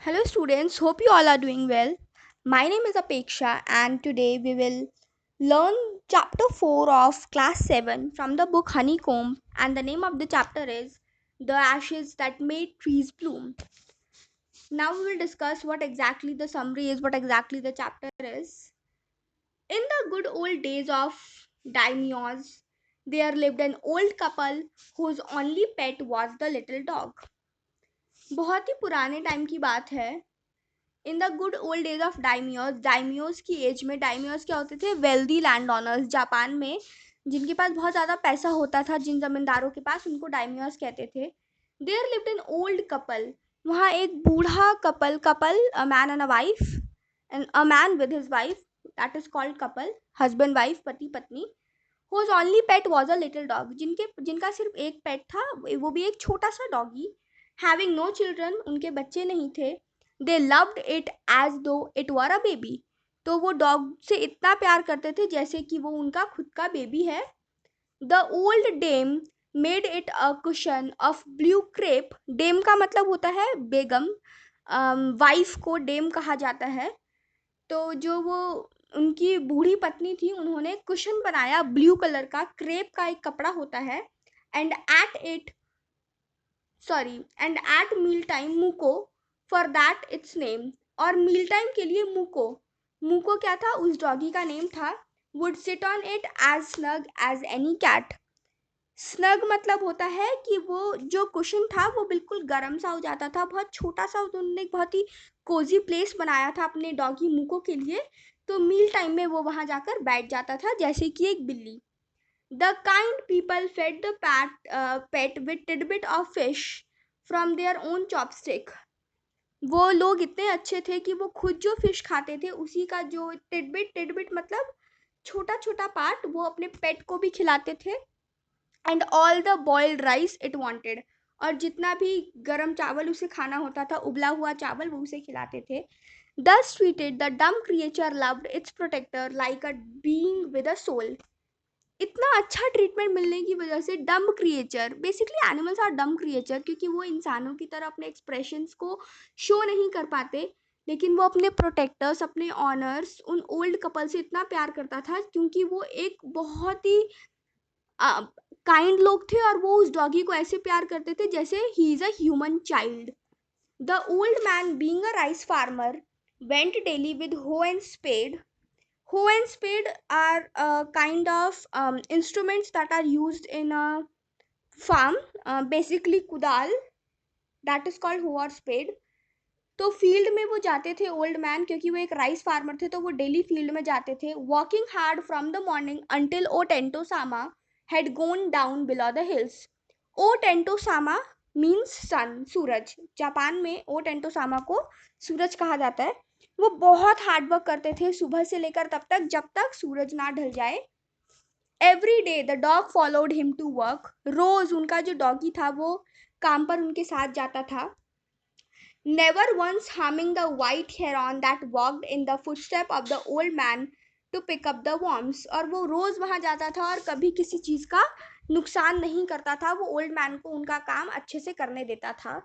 Hello, students. Hope you all are doing well. My name is Apeksha, and today we will learn chapter 4 of class 7 from the book Honeycomb. And the name of the chapter is The Ashes That Made Trees Bloom. Now, we will discuss what exactly the summary is, what exactly the chapter is. In the good old days of daimyos, there lived an old couple whose only pet was the little dog. बहुत ही पुराने time की बात है. In the good old days of daimyos की age में डाइमियोज क्या होते थे? Wealthy land owners. जापान में जिनके पास बहुत ज़्यादा पैसा होता था, जिन जमींदारों के पास, उनको डाइमियोज कहते थे. There lived an old couple. वहाँ एक बूढ़ा couple a man and a wife, and a man with his wife, that is called couple. Husband wife, पति पत्नी. Whose only pet was a little dog. जिनका सिर्फ एक पेट था, वो भी एक छोटा सा डॉगी. हैविंग नो चिल्ड्रन, उनके बच्चे नहीं थे. दे लव्ड इट एज दो इट वर अ बेबी. तो वो डॉग से इतना प्यार करते थे जैसे कि वो उनका खुद का बेबी है. The old dame made it a cushion of blue crepe. Dame का मतलब होता है बेगम. वाइफ को डेम कहा जाता है. तो जो वो उनकी बूढ़ी पत्नी थी, उन्होंने कुशन बनाया ब्लू कलर का. क्रेप का एक कपड़ा होता है. एंड एट मील टाइम मुको, फॉर दैट इट्स नेम. और मील टाइम के लिए मुको. मुको क्या था? उस डॉगी का नेम था. Would sit on it as snug as any cat. Snug मतलब होता है कि वो जो कुशन था वो बिल्कुल गर्म सा हो जाता था. बहुत छोटा सा उन्होंने एक बहुत ही कोजी प्लेस बनाया था अपने डॉगी मुको के लिए. तो मील टाइम में वो वहां जाकर बैठ जाता था जैसे कि एक बिल्ली. The kind people fed the pet with tidbit of fish from their own chopstick. वो लोग इतने अच्छे थे कि वो खुद जो फिश खाते थे उसी का जो टिडबिट मतलब छोटा छोटा पार्ट, वो अपने पेट को भी खिलाते थे. And all the boiled rice it wanted. और जितना भी गरम चावल उसे खाना होता था, उबला हुआ चावल, वो उसे खिलाते थे. Thus treated, the dumb creature loved its protector like a being with a soul. इतना अच्छा ट्रीटमेंट मिलने की वजह से dumb creature, basically animals are dumb creature क्योंकि वो इंसानों की तरह अपने एक्सप्रेशंस को शो नहीं कर पाते. लेकिन वो अपने प्रोटेक्टर्स, अपने ऑनर्स, उन ओल्ड कपल से इतना प्यार करता था क्योंकि वो एक बहुत ही काइंड लोग थे और वो उस डॉगी को ऐसे प्यार करते थे जैसे he is a human child. The old man being a rice farmer went daily with hoe and spade. Hoe and spade are a kind of instruments that are used in a farm. Basically kudal, that is called hoe or spade. तो field में वो जाते थे old man, क्योंकि वो एक rice farmer थे तो वो डेली फील्ड में जाते थे. Walking hard from the morning until O Tento Sama had gone down below the hills. O Tento Sama means sun, Suraj. Japan में ओ टेंटो सामा को सूरज कहा जाता है. वो बहुत हार्ड वर्क करते थे सुबह से लेकर तब तक जब तक सूरज ना ढल जाए. Every day the dog followed him to work. रोज उनका जो डॉगी था वो काम पर उनके साथ जाता था. Never once harming the white heron that walked in the footstep of the old man to pick up the worms. और वो रोज वहां जाता था और कभी किसी चीज का नुकसान नहीं करता था. वो ओल्ड मैन को उनका काम अच्छे से करने देता था.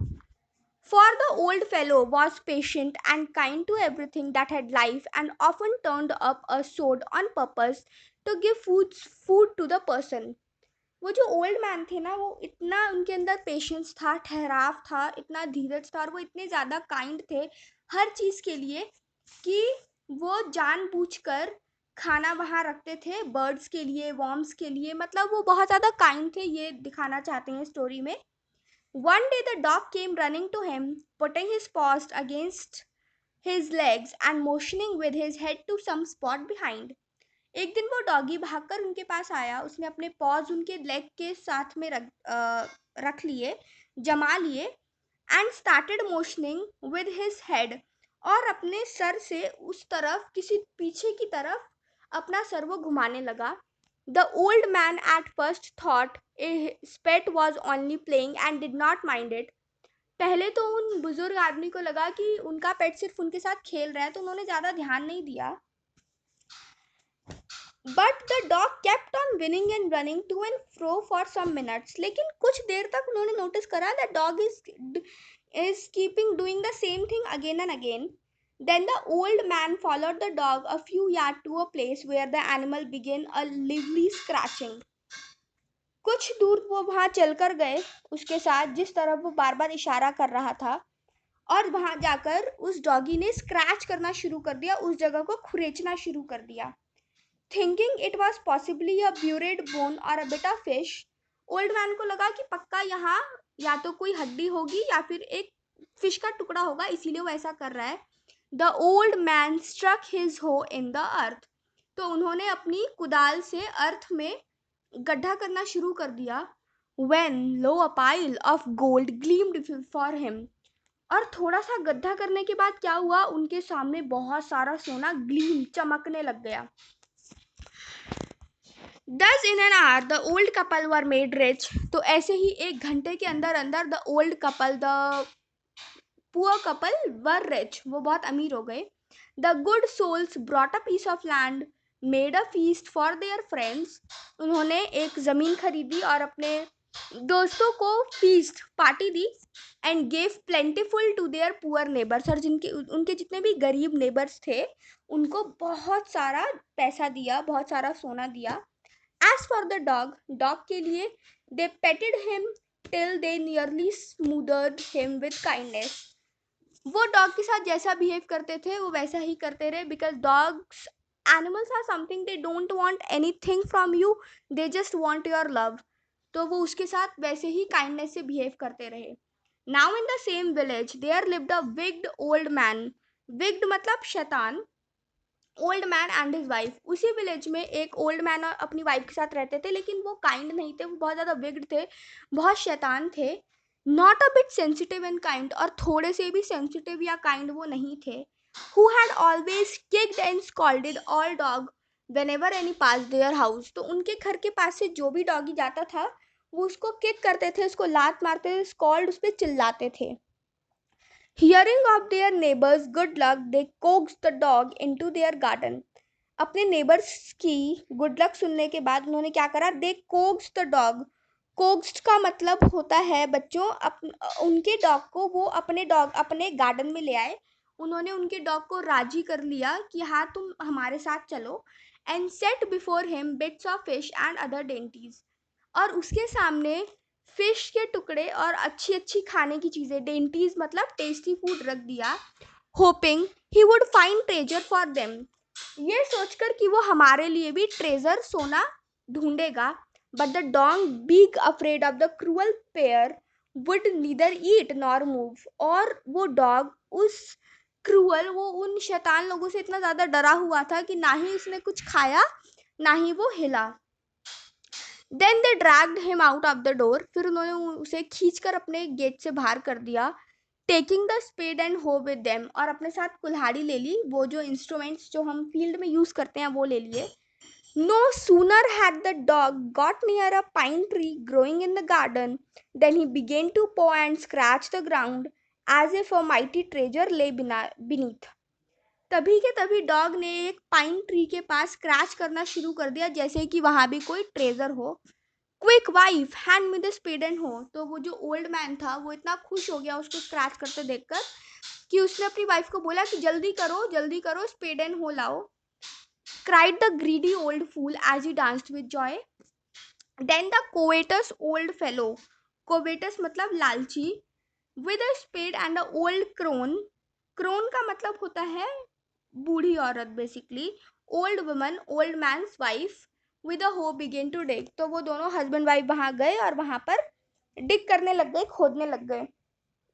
For the old fellow was patient and kind to everything that had life, and often turned up a sword on purpose to give food to the person. वो जो ओल्ड मैन थे ना, वो इतना उनके अंदर पेशेंस था, ठहराव था, इतना धीरज था, और वो इतने ज़्यादा काइंड थे हर चीज़ के लिए कि वो जानबूझकर खाना वहाँ रखते थे बर्ड्स के लिए, वॉर्म्स के लिए. मतलब वो बहुत ज़्यादा काइंड थे, ये दिखाना चाहते हैं स्टोरी में. One day the dog came running to him, putting his paws against his legs and motioning with his head to some spot behind. एक दिन वो डॉगी भागकर उनके पास आया. उसने अपने पॉज उनके लेग के साथ में रख लिए, जमा लिए. And started motioning with his head. और अपने सर से उस तरफ, किसी पीछे की तरफ अपना सर वो घुमाने लगा. The old man at first thought his pet was only playing and did not mind it. पहले तो उन बुजुर्ग आदमी को लगा कि उनका पेट सिर्फ उनके साथ खेल रहा है, तो उन्होंने ज़्यादा ध्यान नहीं दिया. But the dog kept on whining and running to and fro for some minutes. लेकिन कुछ देर तक उन्होंने नोटिस करा that dog is is keeping doing the same thing again and again. Then the old man followed the dog a few yards to a place where the animal began a lively scratching. कुछ दूर वो वहां चलकर गए उसके साथ जिस तरफ वो बार बार इशारा कर रहा था, और वहां जाकर उस डॉगी ने स्क्रैच करना शुरू कर दिया, उस जगह को खुरेचना शुरू कर दिया. Thinking it was possibly a buried bone और a bit of fish, old man को लगा कि पक्का यहाँ या तो कोई हड्डी होगी या फिर एक फिश का टुकड़ा होगा, इसीलिए वो ऐसा कर रहा है. The old man struck his hoe in the earth, तो उन्होंने अपनी कुदाल से अर्थ में गड्ढा करना शुरू कर दिया. When lo a pile of gold gleamed for him, और थोड़ा सा गड्ढा करने के बाद क्या हुआ, उनके सामने बहुत सारा सोना ग्लीम चमकने लग गया. Thus in an hour the old couple were made rich, तो ऐसे ही एक घंटे के अंदर अंदर the old couple, the poor couple were rich, वो बहुत अमीर हो गए. The good souls brought a piece of land, made a feast for their friends, उन्होंने एक जमीन खरीदी और अपने दोस्तों को फीस्ट पार्टी दी. And gave plentiful to their poor neighbours, और जिनके उनके जितने भी गरीब नेबर्स थे उनको बहुत सारा पैसा दिया, बहुत सारा सोना दिया. As for the dog, dog के लिए they petted him till they nearly smothered him with kindness. वो डॉग के साथ जैसा बिहेव करते थे वो वैसा ही करते रहे, because dogs, animals are something they don't want anything from you, they just want your love. तो वो उसके साथ वैसे ही काइंडनेस से बिहेव करते रहे. Now in the same village there lived a wicked old man. Wicked मतलब शैतान. Old man and his wife, उसी विलेज में एक ओल्ड मैन और अपनी वाइफ के साथ रहते थे, लेकिन वो काइंड नहीं थे, वो बहुत ज़्यादा विग्ड थे, बहुत शैतान थे. Not a bit sensitive and kind, और थोड़े से भी सेंसिटिव या काइंड वो नहीं थे. Who had always kicked and scolded all dog whenever any pass their house, तो उनके घर के पास से जो भी डॉगी जाता था वो उसको किक करते थे, उसको लात मारते थे, स्कॉल्ड उस पर चिल्लाते थे. Hearing of their neighbors' good luck, they coaxed the dog into their garden. अपने नेबर्स की गुड लक सुनने के बाद उन्होंने क्या करा, दे कोक्स्ड द डॉग. कोक्स्ड का मतलब होता है बच्चों उनके डॉग को वो अपने गार्डन में ले आए. उन्होंने उनके डॉग को राजी कर लिया कि हाँ तुम हमारे साथ चलो. And set before him bits of fish and other dainties, और उसके सामने फिश के टुकड़े और अच्छी अच्छी खाने की चीज़ें, डेंटीज मतलब टेस्टी फूड, रख दिया. Hopping he would find treasure for them, ये सोचकर कि वो हमारे लिए भी ट्रेजर सोना ढूंढेगा. बट द डॉग बीग afraid of the cruel pair would neither eat nor move, और वो डॉग उस क्रूअल, वो उन शैतान लोगों से इतना ज़्यादा डरा हुआ था कि ना ही उसने कुछ खाया ना ही वो हिला. Then they dragged him out of the door, फिर उन्होंने उसे खींचकर अपने गेट से बाहर कर दिया. टेकिंग द स्पेड एंड हो विद देम, और अपने साथ कुल्हाड़ी ले ली, वो जो इंस्ट्रूमेंट्स जो हम फील्ड में यूज करते हैं वो ले लिए. No sooner had the dog got near a pine tree growing in the garden than he began to paw and scratch the ground as if a mighty treasure lay beneath. तभी के तभी dog ने एक pine tree के पास scratch करना शुरू कर दिया जैसे कि वहां भी कोई ट्रेजर हो. क्विक वाइफ हैंड में द स्पेड एंड हो, तो वो जो ओल्ड मैन था वो इतना खुश हो गया उसको स्क्रैच करते देखकर कि उसने अपनी वाइफ को बोला कि जल्दी करो स्पेड एंड हो लाओ. Cried the greedy old fool as he danced with joy. Then the covetous old fellow, covetous मतलब लालची, with a spade and a old crone, crone का मतलब होता है बूढ़ी औरत basically, old woman old man's wife, with a hoe began to dig, तो वो दोनों हस्बैंड वाइफ वहां गए और वहां पर डिग करने लग गए, खोदने लग गए.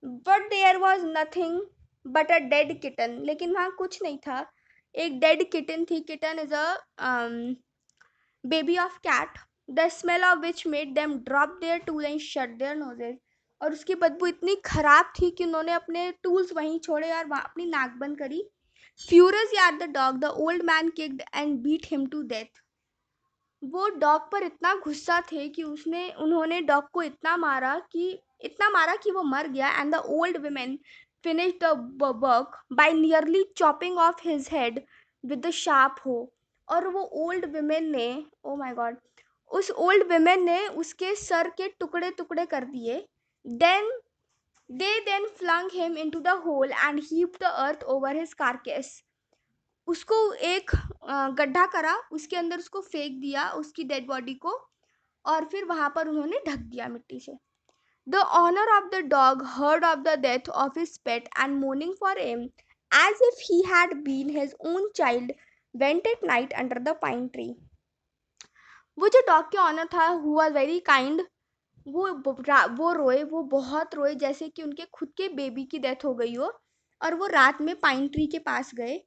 But there was nothing but a dead kitten, लेकिन वहां कुछ नहीं था, एक डेड किटन थी. Kitten is a baby of cat, the smell of which made them drop their tool and shut their noses, और उसकी बदबू इतनी खराब थी कि उन्होंने अपने टूल्स वहीं छोड़े और वहां अपनी नाक बंद करी. Furious at the dog the old man kicked and beat him to death. वो डॉग पर इतना गुस्सा थे कि उन्होंने डॉग को इतना मारा कि वो मर गया. And the old women finish the work by nearly chopping off his head with the sharp hoe, और वो ओल्ड वुमेन ने, ओ माय गॉड, उस ओल्ड वुमेन ने उसके सर के टुकड़े टुकड़े कर दिए. Then They then flung him into the hole and heaped the earth over his carcass. उसको एक गड्ढा करा, उसके अंदर उसको फेंक दिया, उसकी डेड बॉडी को, और फिर वहां पर उन्होंने ढक दिया मिट्टी से. The owner of the dog heard of the death of his pet and mourning for him as if he had been his own child went at night under the pine tree. वो जो dog के honour था, who was very kind, वो रोए, वो बहुत रोए जैसे कि उनके खुद के बेबी की डेथ हो गई हो, और वो रात में पाइन ट्री के पास गए.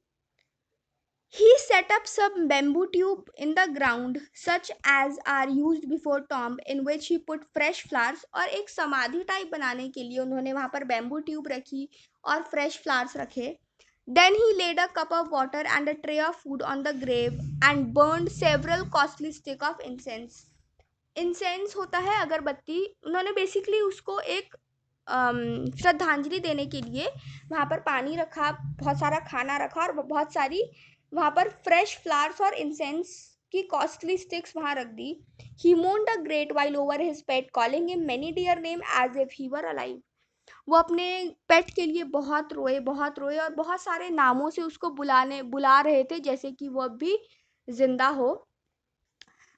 He set up some bamboo tube in the ground such as are used before tomb in which he put fresh flowers. और एक समाधि टाइप बनाने के लिए उन्होंने वहां पर बैम्बू ट्यूब रखी और फ्रेश फ्लावर्स रखे. Then he laid a cup of water and a tray of food on the grave and burned several costly stick of incense. Incense होता है अगरबत्ती. उन्होंने बेसिकली उसको एक श्रद्धांजलि देने के लिए वहाँ पर पानी रखा, बहुत सारा खाना रखा और बहुत सारी वहाँ पर फ्रेश फ्लावर्स और इंसेंस की कॉस्टली स्टिक्स वहाँ रख दी. He moaned a great while over his pet calling him many dear name as if he were alive. वो अपने पेट के लिए बहुत रोए और बहुत सारे नामों से उसको बुला रहे थे जैसे कि वो अब भी जिंदा हो.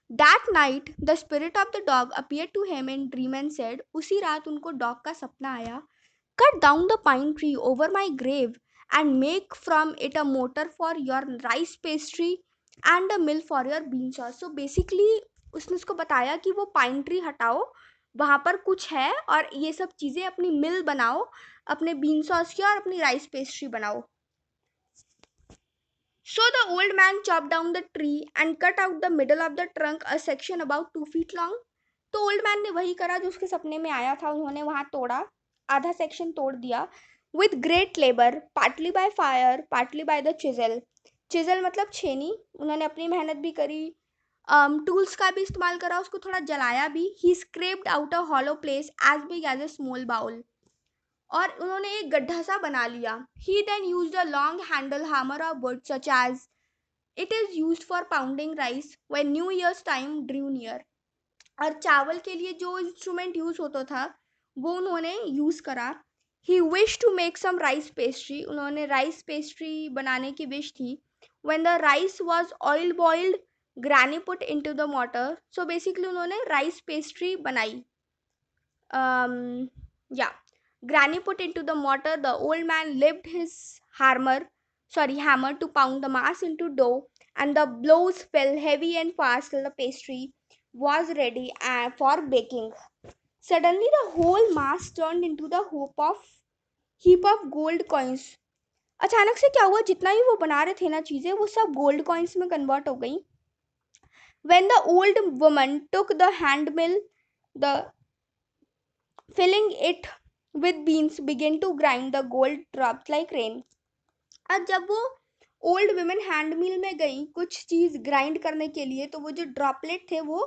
That night, the spirit of the dog appeared to him in dream and said, उसी रात उनको डॉग का सपना आया. Cut down the pine tree over my grave and make from it a mortar for your rice pastry and a mill for your bean sauce. So basically उसने उसको बताया कि वो पाइन ट्री हटाओ, वहां पर कुछ है, और ये सब चीजें अपनी मिल बनाओ, अपने बीन सॉस की और अपनी राइस पेस्ट्री बनाओ. So the old man chopped down the tree and cut out the middle of the trunk a section about 2 feet long. तो ओल्ड मैन ने वही करा जो उसके सपने में आया था. उन्होंने वहां तोड़ा, आधा सेक्शन तोड़ दिया. With great labour, partly by fire, partly by the chisel. Chisel मतलब छेनी. उन्होंने अपनी मेहनत भी करी, टूल्स का भी इस्तेमाल करा, उसको थोड़ा जलाया भी. He scraped out a hollow place as big as a small bowl. और उन्होंने एक गड्ढा सा बना लिया. He then used a long handle hammer of wood such as it is used for pounding rice when new year's time drew near. और चावल के लिए जो इंस्ट्रूमेंट यूज होता था वो उन्होंने यूज करा. He wish to make some rice pastry. उन्होंने राइस पेस्ट्री बनाने की विश थी. When the rice was oil boiled, granny put into the water. So basically उन्होंने राइस पेस्ट्री बनाई. Yeah. Granny put into the mortar. The old man lifted his hammer to pound the mass into dough, and the blows fell heavy and fast till the pastry was ready for baking. Suddenly, the whole mass turned into the heap of gold coins. अचानक से क्या हुआ, जितना ही वो बना रहे थे ना चीजें, वो सब गोल्ड कॉइन्स में कन्वर्ट हो गई. When the old woman took the hand mill, the filling it with beans began to grind the gold drops like rain. अब जब वो ओल्ड वुमेन हैंड मिल में गई कुछ चीज ग्राइंड करने के लिए, तो वो जो ड्रॉपलेट थे वो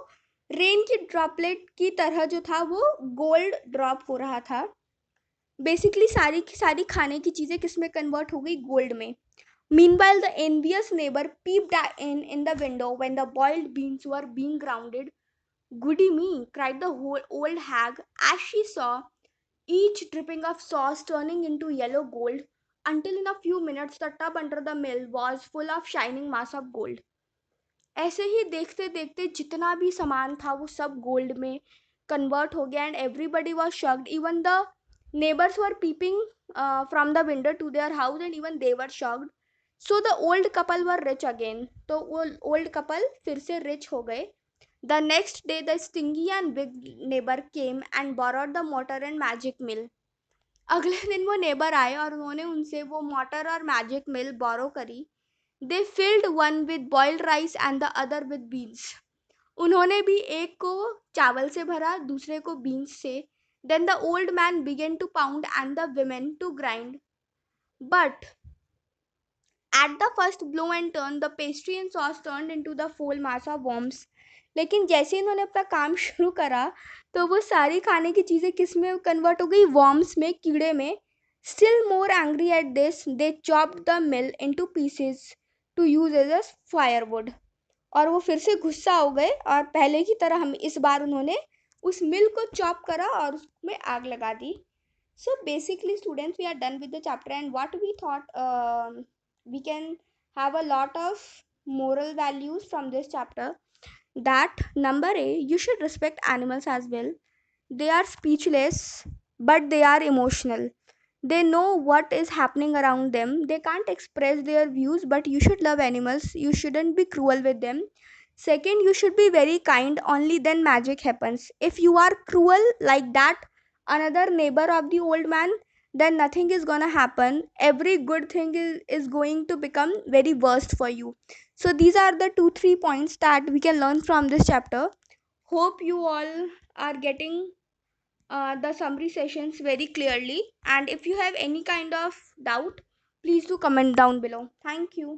रेन की ड्रॉपलेट की तरह जो था वो गोल्ड ड्रॉप हो रहा था. बेसिकली सारी की सारी खाने की चीजें किस में कन्वर्ट हो गई, गोल्ड में. Meanwhile, the envious neighbor peeped in the window when the boiled beans were being grounded. Goody me, cried the whole old hag as she saw each dripping of sauce turning into yellow gold, until in a few minutes the tub under the mill was full of shining mass of gold. ऐसे ही देखते देखते जितना भी सामान था वो सब gold में कन्वर्ट हो गया. And everybody was shocked. Even the neighbours were peeping from the window to their house and even they were shocked. So the old couple were rich again. तो वो ओल्ड कपल फिर से rich हो गए. The next day, the stingy and big neighbor came and borrowed the mortar and magic mill. अगले दिन वो neighbour आए और उन्होंने उनसे वो मोटर और मैजिक मिल बोरो करी. They filled one with boiled rice and the other with beans. उन्होंने भी एक को चावल से भरा, दूसरे को बीन्स से. Then the old man began to pound and the women to grind. But at the first blow and turn, the pastry and sauce turned into the full mass of worms. लेकिन जैसे इन्होंने अपना काम शुरू करा तो वो सारी खाने की चीजें किस में कन्वर्ट हो गई, वॉर्म्स में, कीड़े में. Still more angry at this they chopped the mill into pieces to use as a firewood. और वो फिर से गुस्सा हो गए और पहले की तरह हम इस बार उन्होंने उस मिल को चॉप करा और उसमें आग लगा दी. So basically, students, we are done with the chapter, and what we thought, we can have a lot of moral values from this chapter. That number A, you should respect animals as well. They are speechless, but they are emotional. They know what is happening around them. They can't express their views, but you should love animals. You shouldn't be cruel with them. Second, you should be very kind, only then magic happens. If you are cruel like that, another neighbor of the old man, then nothing is gonna happen. Every good thing is going to become very worst for you. So, these are the 2 3 points that we can learn from this chapter. Hope you all are getting the summary sessions very clearly. And if you have any kind of doubt, please do comment down below. Thank you.